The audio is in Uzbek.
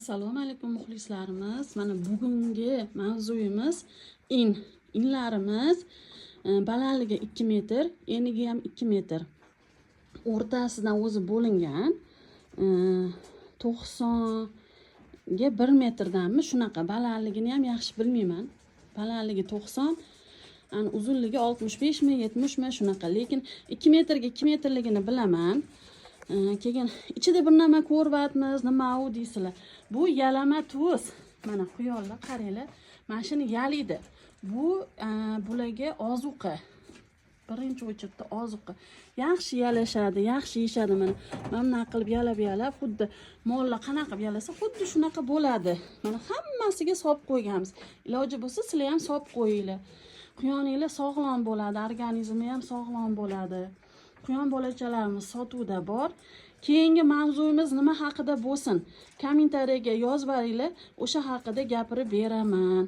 Assalomu alaykum muxlislarimiz. Mana bugungi mavzuyimiz inlarimiz balandligi 2 metr, enigi ham 2 metr. O'rtasidan o'zi bo'lingan 90 ga 1 metrdanmi shunaqa. Balandligini ham yaxshi bilmayman. Balandligi 90, uzunligi 65 mi, 70 mi shunaqa. Lekin 2 metrga 2 metrligini bilaman. Keyin ichida bir nima ko'ryapmiz, nima u deysizlar. Bu yalama tuz. Mana quyonlar qaranglar. Mana shuni yalaydi. Bu bularga ozuqa. Birinchi o'chirda ozuqa. Yaxshi yalashadi, yaxshi yeyishadi mana. Mana qilib yalab, xuddi mollar qanaqa qilib yalasa, xuddi shunaqa bo'ladi. Mana hammasiga solib qo'yganmiz. Iloji bo'lsa, sizlar ham solib qo'yinglar. Quyoninglar sog'lom bo'ladi, organizmi ham sog'lom bo'ladi. Quyon bolachalarimiz sotuvda bor. Keyingi mavzuyimiz nima haqida bo'lsin? Kommentariyaga yozib beringlar, o'sha haqida gapirib beraman.